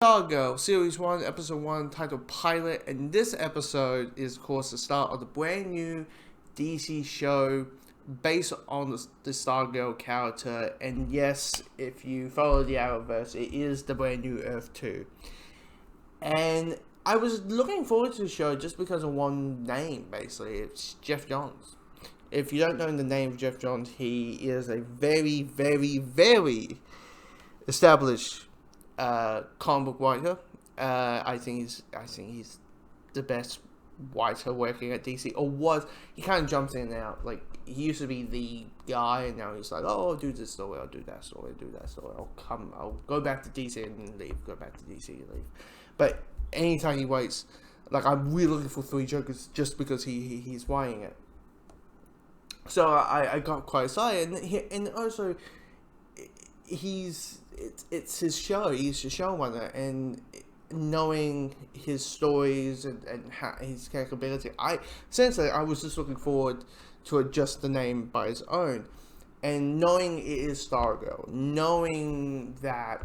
Stargirl, Series 1, Episode 1, titled Pilot, and this episode is, of course, the start of the brand new DC show based on the Stargirl character. And yes, if you follow the arrowverse, it is the brand new Earth 2. And I was looking forward to the show just because of one name, basically. It's Jeff Johns. If you don't know the name of Jeff Johns, he is a very, very, very established comic book writer. I think he's the best writer working at DC, or was. He kind of jumps in and out. Like, he used to be the guy, and now he's like, oh, I'll do this story, I'll do that story, I'll do that story. I'll go back to DC and leave. Go back to DC and leave. But anytime he writes, like, I'm really looking for Three Jokers just because he's writing it. So I got quite excited, and also it's his show. He's a showrunner, and knowing his stories and how, his capability, I was just looking forward to just the name by its own, and knowing it is Stargirl, knowing that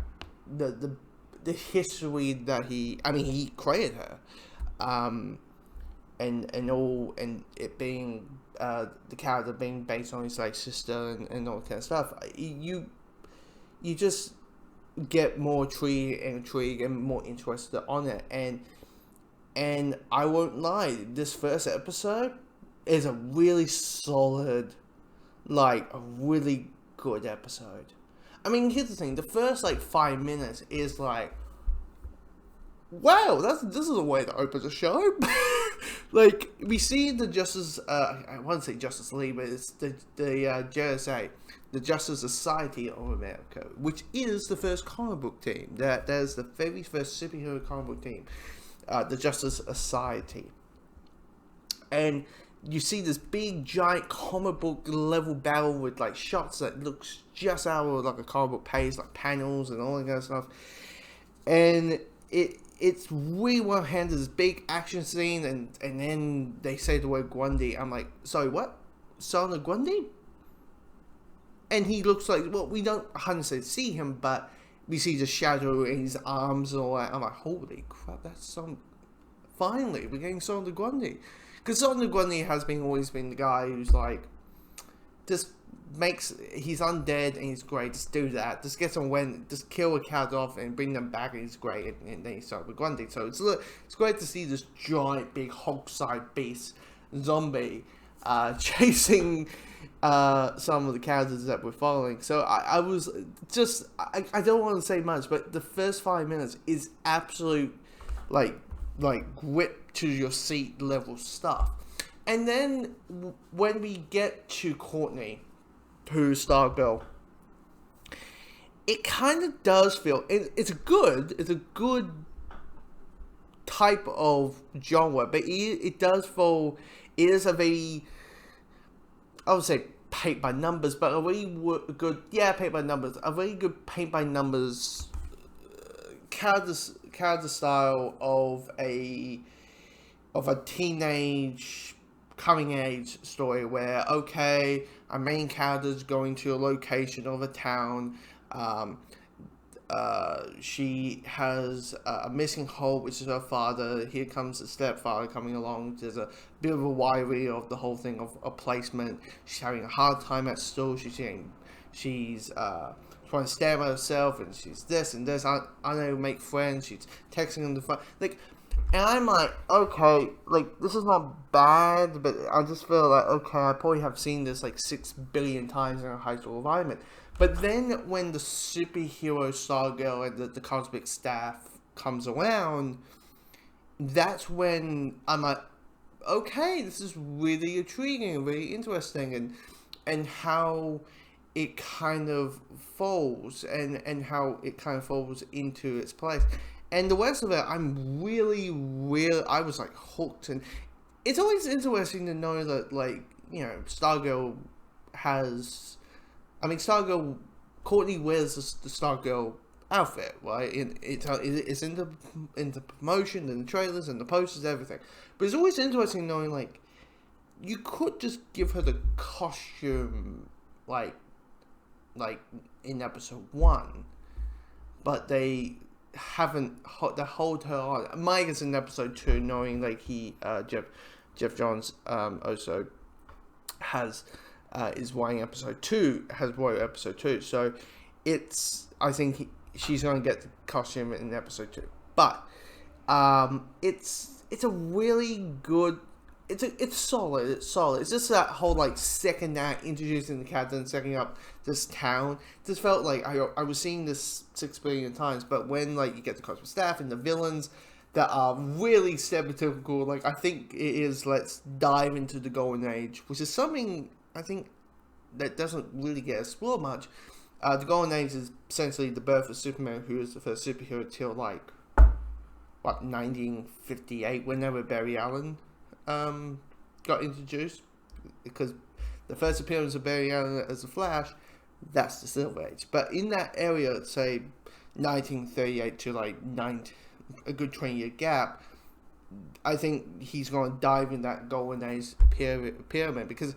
the history that he created her, and it being the character being based on his like sister and all that kind of stuff, you just get more intrigued and more interested on it, and I won't lie, this first episode is a really solid, like a really good episode. I mean, here's the thing: the first like 5 minutes is like, wow, this is a way to open the show. Like, we see the Justice, I want to say Justice League, but it's the JSA, the Justice Society of America, which is the first comic book team. That is the very first superhero comic book team, the Justice Society. And you see this big, giant comic book level battle with like shots that looks just out of like a comic book page, like panels and all that kind of stuff. And it's really well handled, this big action scene, and then they say the word Grundy. I'm like, sorry, what? Son of Grundy? And he looks like, well, we don't 100% see him, but we see the shadow in his arms and all that. I'm like, holy crap, that's Son. Finally, we're getting Son of Grundy. Because Son of Grundy has always been the guy who's like, just he's undead and he's great, just do that, just get someone, just kill a cat off and bring them back and he's great, and then he started with Grundy. So it's great to see this giant big Hulk-sized beast zombie chasing some of the characters that we're following. So I was just, I don't want to say much, but the first 5 minutes is absolute like grip to your seat level stuff. And then when we get to Courtney, who's Stargirl, it kind of does feel, it's a good type of genre, but it does feel, it is a very, I would say paint by numbers, but a very good, paint by numbers, a very good paint by numbers character style of a teenage coming age story where, okay, our main character's going to a location of a town. She has a missing hope, which is her father. Here comes the stepfather coming along. There's a bit of a wiry of the whole thing of a placement. She's having a hard time at school. She's trying to stand by herself, and she's this and this. I don't know, make friends. She's texting on the phone, like. And I'm like, okay, like, this is not bad, but I just feel like, okay, I probably have seen this like 6 billion times in a high school environment. But then when the superhero Stargirl and the cosmic staff comes around, that's when I'm like, okay, this is really intriguing, really interesting, and how it kind of falls, and how it kind of falls into its place. And the rest of it, I'm really, I was like hooked. And it's always interesting to know that, like, you know, Stargirl, Courtney wears the Stargirl outfit, right? It's in the promotion and the trailers and the posters, everything. But it's always interesting knowing, like, you could just give her the costume, like in episode 1, but they haven't the hold her on. Mike is in episode 2, knowing like Jeff Johns also has is writing episode 2, has wrote episode 2. So I think she's going to get the costume in episode 2. But it's a really good. It's solid. It's solid. It's just that whole like second act introducing the character and setting up this town. Just felt like I was seeing this 6 billion times, but when like you get the cosmic staff and the villains that are really stereotypical, like I think it is. Let's dive into the golden age, which is something I think that doesn't really get explored much. The golden age is essentially the birth of Superman, who is the first superhero till like 1958, whenever Barry Allen got introduced, because the first appearance of Barry Allen as the Flash, that's the Silver Age. But in that area, say 1938 to like a good 20-year gap, I think he's going to dive in that golden age pyramid, because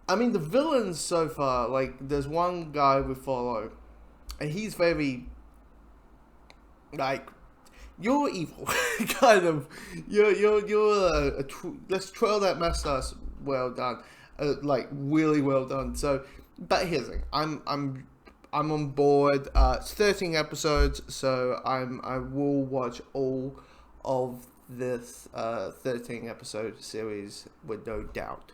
I mean the villains so far, like there's one guy we follow, and he's very like, you're evil, kind of. You're let's twirl that mustache. Well done, like really well done. So, but here's the thing. I'm on board. It's 13 episodes, so I will watch all of this 13 episode series with no doubt.